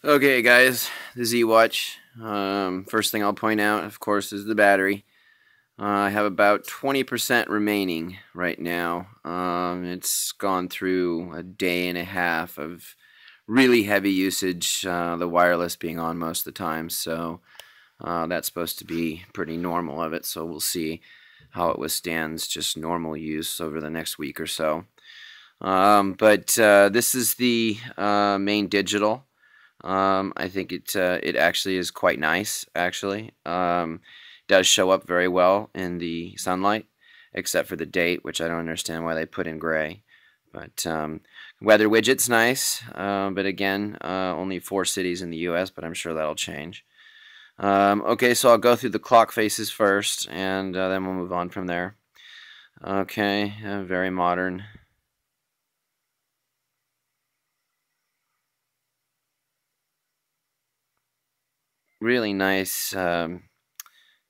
Okay guys, the Z-Watch. First thing I'll point out, of course, is the battery. I have about 20% remaining right now. It's gone through a day and a half of really heavy usage, the wireless being on most of the time, so that's supposed to be pretty normal of it, so we'll see how it withstands just normal use over the next week or so. But this is the main digital. I think it actually is quite nice, actually. Does show up very well in the sunlight, except for the date, which I don't understand why they put in gray. But weather widget's nice, but again, only 4 cities in the US, but I'm sure that'll change. Okay, so I'll go through the clock faces first, and then we'll move on from there. Okay, very modern. Really nice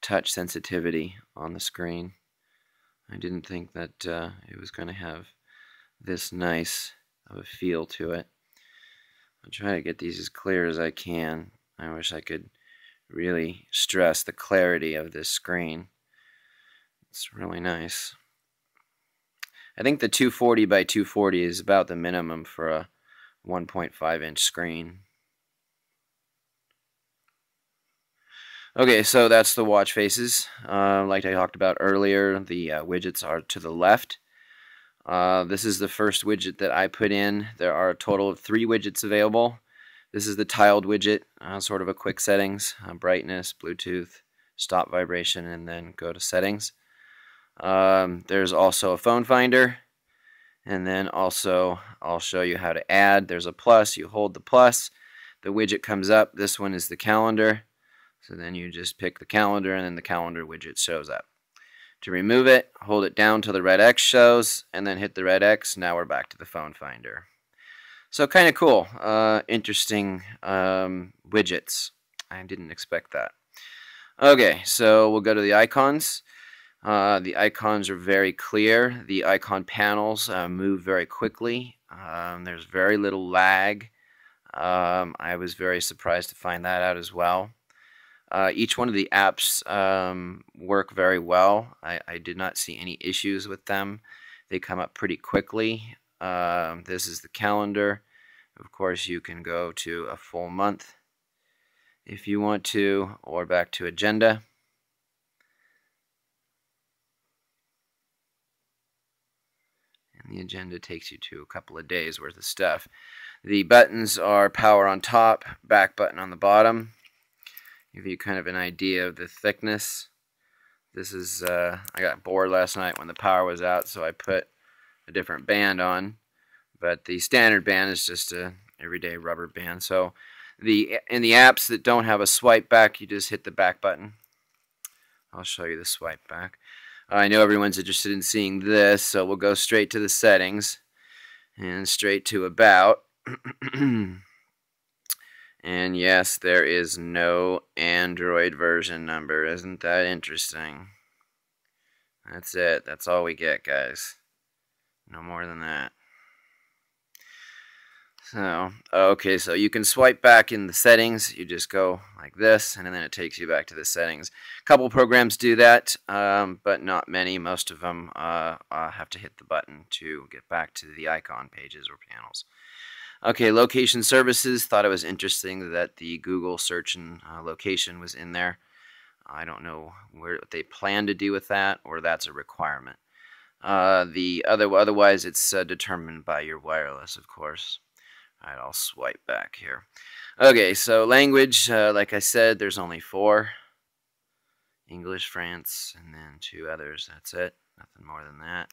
touch sensitivity on the screen. I didn't think that it was going to have this nice of a feel to it. I'll try to get these as clear as I can. I wish I could really stress the clarity of this screen. It's really nice. I think the 240 by 240 is about the minimum for a 1.5-inch screen. Okay, so that's the watch faces. Like I talked about earlier, the widgets are to the left. This is the first widget that I put in. There are a total of 3 widgets available. This is the tiled widget, sort of a quick settings, brightness, Bluetooth, stop vibration, and then go to settings. There's also a phone finder, and then also I'll show you how to add. There's a plus. You hold the plus, the widget comes up. This one is the calendar. So then you just pick the calendar, and then the calendar widget shows up. To remove it, hold it down till the red X shows, and then hit the red X. Now we're back to the phone finder. So kind of cool, interesting widgets. I didn't expect that. Okay, so we'll go to the icons. The icons are very clear. The icon panels move very quickly. There's very little lag. I was very surprised to find that out as well. Each one of the apps work very well. I did not see any issues with them. They come up pretty quickly. This is the calendar. Of course, you can go to a full month if you want to, or back to agenda. And the agenda takes you to a couple of days worth of stuff. The buttons are power on top, back button on the bottom. Give you kind of an idea of the thickness. This is, I got bored last night when the power was out, so I put a different band on. But the standard band is just a everyday rubber band. So in the apps that don't have a swipe back, you just hit the back button. I'll show you the swipe back. I know everyone's interested in seeing this, so we'll go straight to the settings and straight to about. And yes, there is no Android version number. Isn't that interesting? That's it. That's all we get, guys. No more than that. So, okay, so you can swipe back in the settings. You just go like this, and then it takes you back to the settings. A couple programs do that, but not many. Most of them have to hit the button to get back to the icon pages or panels. Okay, location services. Thought it was interesting that the Google search and location was in there. I don't know what they plan to do with that, or that's a requirement. Otherwise, it's determined by your wireless, of course. All right, I'll swipe back here. Okay, so language, like I said, there's only 4. English, France, and then 2 others. That's it. Nothing more than that.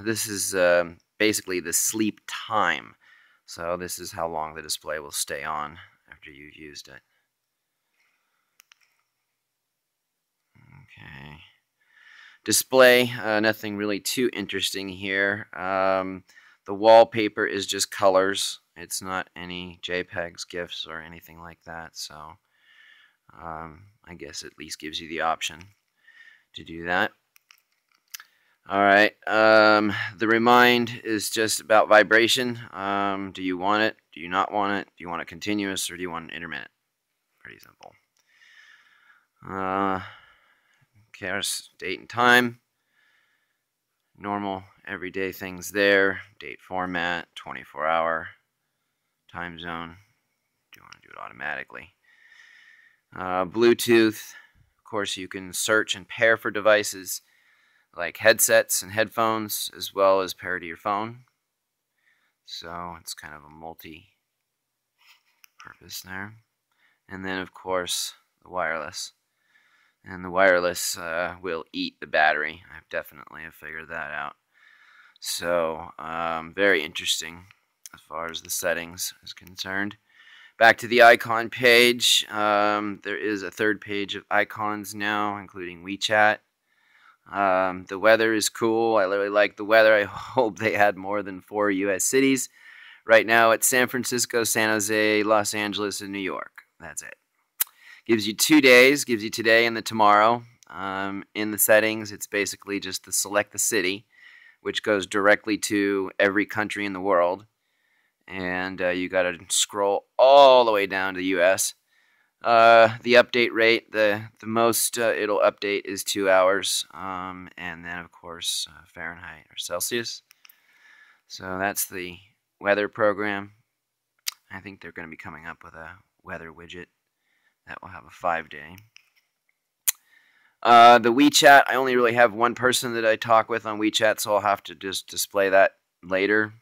This is basically the sleep time. So this is how long the display will stay on after you've used it. Okay. Display, nothing really too interesting here. The wallpaper is just colors. It's not any JPEGs, GIFs, or anything like that. So I guess at least gives you the option to do that. Alright, the remind is just about vibration. Do you want it? Do you not want it? Do you want it continuous, or do you want it intermittent? Pretty simple. Okay, our date and time. Normal, everyday things there. Date format, 24-hour, time zone. Do you want to do it automatically? Bluetooth. Of course, you can search and pair for devices like headsets and headphones, as well as pair to your phone. So it's kind of a multi-purpose there. And then, of course, the wireless. And the wireless will eat the battery. I've definitely figured that out. So, very interesting as far as the settings is concerned. Back to the icon page. There is a third page of icons now, including WeChat. The weather is cool. I really like the weather. I hope they had more than 4 U.S. cities. Right now it's San Francisco, San Jose, Los Angeles, and New York. That's it. Gives you 2 days. Gives you today and the tomorrow. In the settings, it's basically just to select the city, which goes directly to every country in the world. And you got to scroll all the way down to the U.S. The update rate, the most it'll update is 2 hours, and then of course Fahrenheit or Celsius. So that's the weather program. I think they're going to be coming up with a weather widget that will have a 5-day. The WeChat, I only really have one person that I talk with on WeChat, so I'll have to just display that later.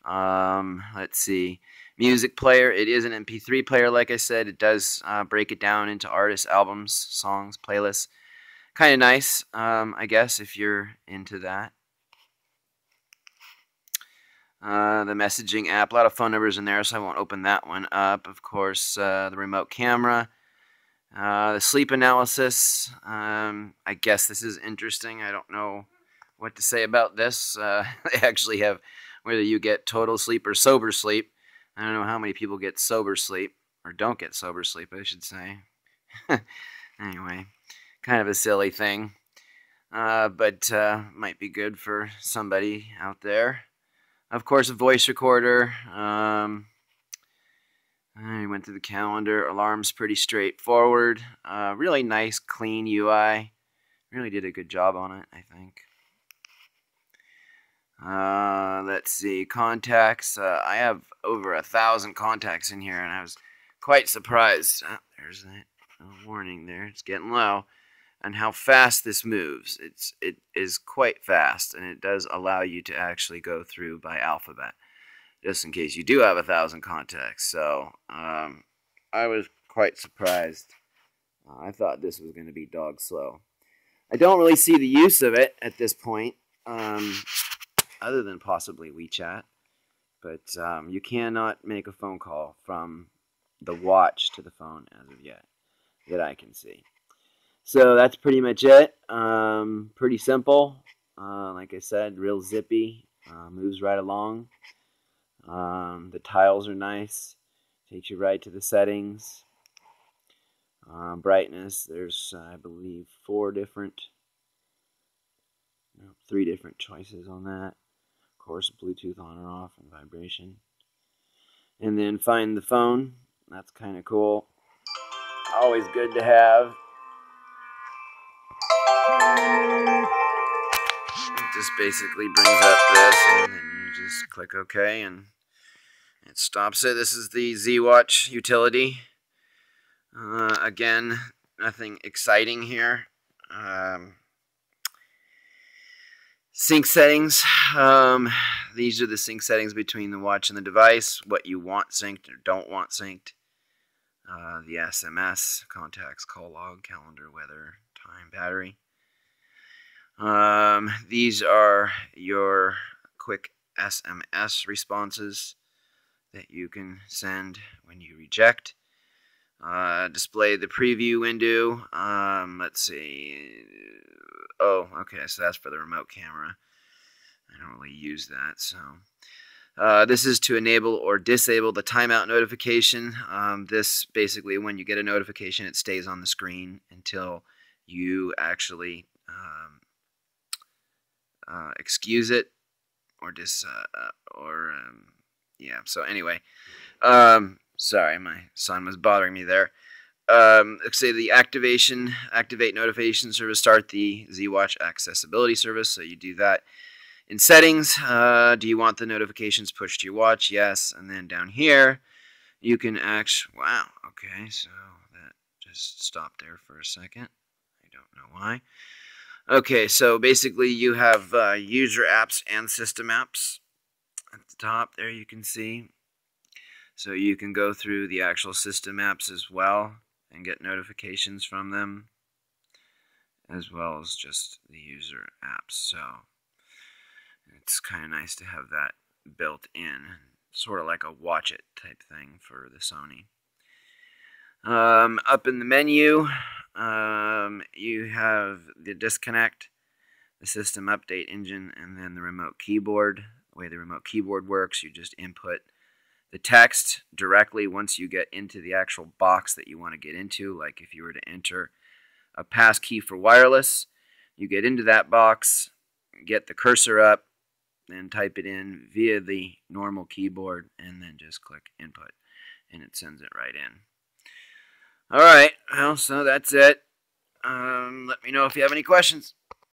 Let's see. Music player, it is an MP3 player, like I said. It does break it down into artists, albums, songs, playlists. Kind of nice, I guess, if you're into that. The messaging app, a lot of phone numbers in there, so I won't open that one up. Of course, the remote camera. The sleep analysis. I guess this is interesting. I don't know what to say about this. They actually have whether you get total sleep or sober sleep. I don't know how many people get sober sleep, or don't get sober sleep, I should say. Anyway, kind of a silly thing, but might be good for somebody out there. Of course, a voice recorder. I went through the calendar. Alarm's pretty straightforward. Really nice, clean UI. Really did a good job on it, I think. Let's see, contacts. I have over 1,000 contacts in here, and I was quite surprised. There's that warning there. It's getting low. And how fast this moves. It is quite fast, and it does allow you to actually go through by alphabet, just in case you do have 1,000 contacts. So I was quite surprised. I thought this was going to be dog slow. I don't really see the use of it at this point. Other than possibly WeChat, but you cannot make a phone call from the watch to the phone as of yet, that I can see. So that's pretty much it. Pretty simple. Like I said, real zippy. Moves right along. The tiles are nice. Takes you right to the settings. Brightness, there's, I believe, 3 different choices on that. Of course, Bluetooth on or off and vibration. And then find the phone. That's kind of cool. Always good to have. It just basically brings up this, and then you just click OK, and it stops it. This is the Z-Watch utility. Again, nothing exciting here. Sync settings. These are the sync settings between the watch and the device. What you want synced or don't want synced. The SMS, contacts, call log, calendar, weather, time, battery. These are your quick SMS responses that you can send when you reject. Display the preview window. Let's see. Oh, okay, so that's for the remote camera. I don't really use that, so. This is to enable or disable the timeout notification. This basically, when you get a notification, it stays on the screen until you actually excuse it or Yeah, so anyway, sorry, my son was bothering me there. Let's say the activate notification service, start the Z-Watch accessibility service. So you do that in settings. Do you want the notifications pushed to your watch? Yes. And then down here, you can wow, okay, so that just stopped there for a second. I don't know why. Okay, so basically you have user apps and system apps at the top there, you can see. So you can go through the actual system apps as well and get notifications from them, as well as just the user apps. So it's kind of nice to have that built in, sort of like a watch it type thing for the Sony. Up in the menu, you have the disconnect, the system update engine, and then the remote keyboard. The way the remote keyboard works, you just input the text directly once you get into the actual box that you want to get into. Like if you were to enter a passkey for wireless, you get into that box, get the cursor up, then type it in via the normal keyboard, and then just click input, and it sends it right in. Alright, well, so that's it. Let me know if you have any questions.